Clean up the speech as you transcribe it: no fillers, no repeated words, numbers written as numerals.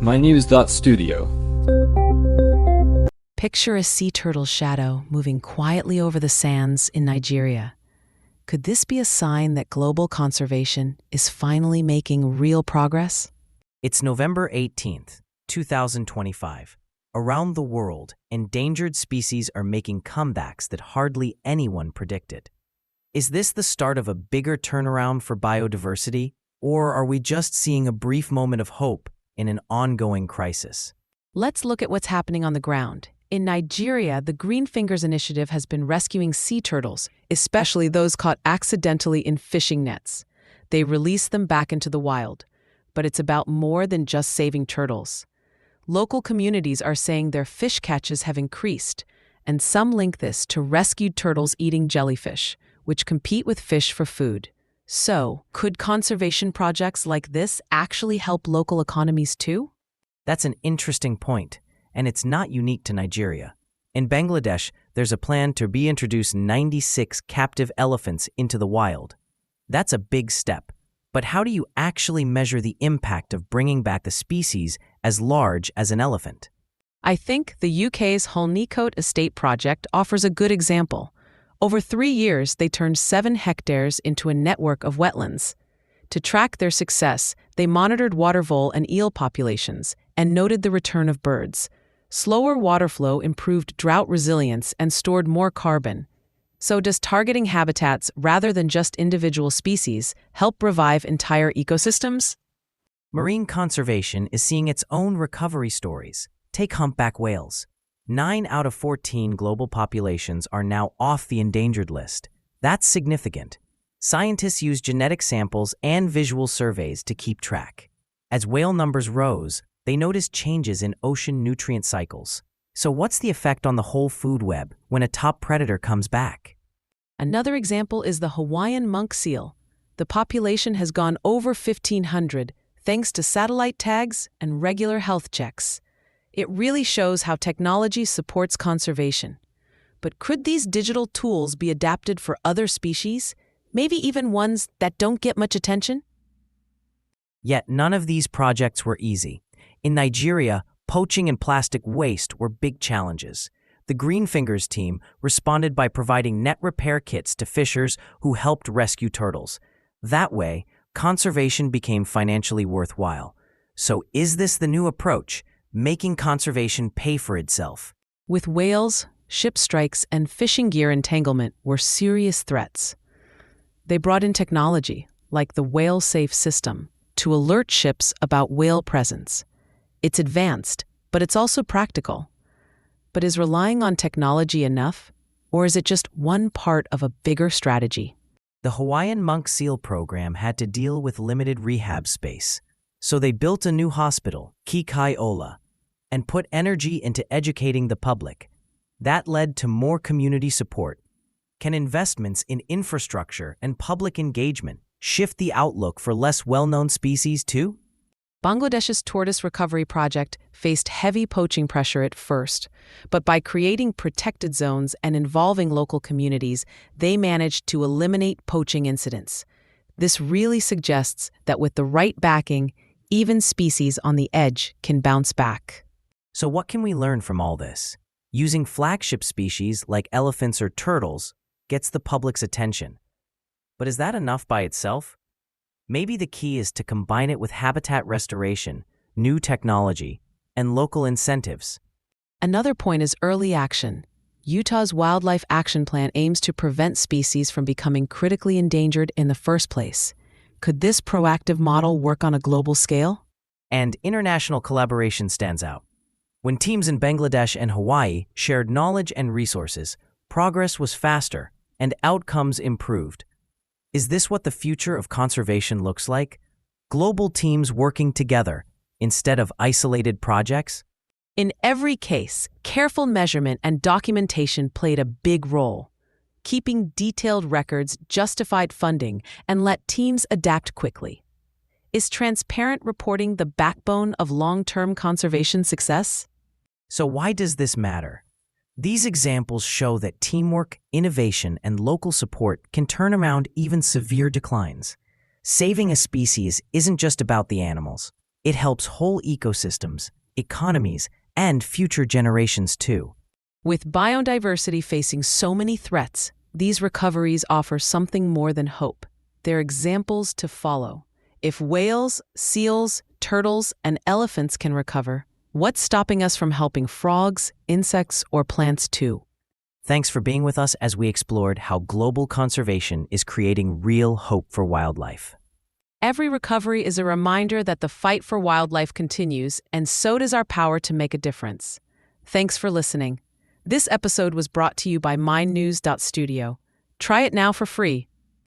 mynews.studio. Picture a sea turtle's shadow moving quietly over the sands in Nigeria. Could this be a sign that global conservation is finally making real progress? It's November 18th, 2025. Around the world, endangered species are making comebacks that hardly anyone predicted. Is this the start of a bigger turnaround for biodiversity, or are we just seeing a brief moment of hope in an ongoing crisis? Let's look at what's happening on the ground. In Nigeria, the Green Fingers Initiative has been rescuing sea turtles, especially those caught accidentally in fishing nets. They release them back into the wild. But it's about more than just saving turtles. Local communities are saying their fish catches have increased, and some link this to rescued turtles eating jellyfish, which compete with fish for food. So, could conservation projects like this actually help local economies too? That's an interesting point, and it's not unique to Nigeria. In Bangladesh, there's a plan to reintroduce 96 captive elephants into the wild. That's a big step. But how do you actually measure the impact of bringing back the species as large as an elephant? I think the UK's Holnecote Estate project offers a good example. Over 3 years, they turned 7 hectares into a network of wetlands. To track their success, they monitored water vole and eel populations and noted the return of birds. Slower water flow improved drought resilience and stored more carbon. So does targeting habitats rather than just individual species help revive entire ecosystems? Marine conservation is seeing its own recovery stories. Take humpback whales. 9 out of 14 global populations are now off the endangered list. That's significant. Scientists use genetic samples and visual surveys to keep track. As whale numbers rose, they noticed changes in ocean nutrient cycles. So what's the effect on the whole food web when a top predator comes back? Another example is the Hawaiian monk seal. The population has gone over 1,500 thanks to satellite tags and regular health checks. It really shows how technology supports conservation. But could these digital tools be adapted for other species, maybe even ones that don't get much attention? Yet none of these projects were easy. In Nigeria, poaching and plastic waste were big challenges. The Green Fingers team responded by providing net repair kits to fishers who helped rescue turtles. That way, conservation became financially worthwhile. So is this the new approach, making conservation pay for itself? With whales, ship strikes, and fishing gear entanglement were serious threats. They brought in technology, like the Whale Safe system, to alert ships about whale presence. It's advanced, but it's also practical. But is relying on technology enough, or is it just one part of a bigger strategy? The Hawaiian monk seal program had to deal with limited rehab space, so they built a new hospital, Kikai Ola, and put energy into educating the public. That led to more community support. Can investments in infrastructure and public engagement shift the outlook for less well-known species too? Bangladesh's tortoise recovery project faced heavy poaching pressure at first, but by creating protected zones and involving local communities, they managed to eliminate poaching incidents. This really suggests that with the right backing, even species on the edge can bounce back. So what can we learn from all this? Using flagship species like elephants or turtles gets the public's attention. But is that enough by itself? Maybe the key is to combine it with habitat restoration, new technology, and local incentives. Another point is early action. Utah's Wildlife Action Plan aims to prevent species from becoming critically endangered in the first place. Could this proactive model work on a global scale? And international collaboration stands out. When teams in Bangladesh and Hawaii shared knowledge and resources, progress was faster and outcomes improved. Is this what the future of conservation looks like? Global teams working together instead of isolated projects? In every case, careful measurement and documentation played a big role. Keeping detailed records justified funding and let teams adapt quickly. Is transparent reporting the backbone of long-term conservation success? So why does this matter? These examples show that teamwork, innovation, and local support can turn around even severe declines. Saving a species isn't just about the animals. It helps whole ecosystems, economies, and future generations too. With biodiversity facing so many threats, these recoveries offer something more than hope. They're examples to follow. If whales, seals, turtles, and elephants can recover, what's stopping us from helping frogs, insects, or plants too? Thanks for being with us as we explored how global conservation is creating real hope for wildlife. Every recovery is a reminder that the fight for wildlife continues, and so does our power to make a difference. Thanks for listening. This episode was brought to you by mynews.studio. Try it now for free.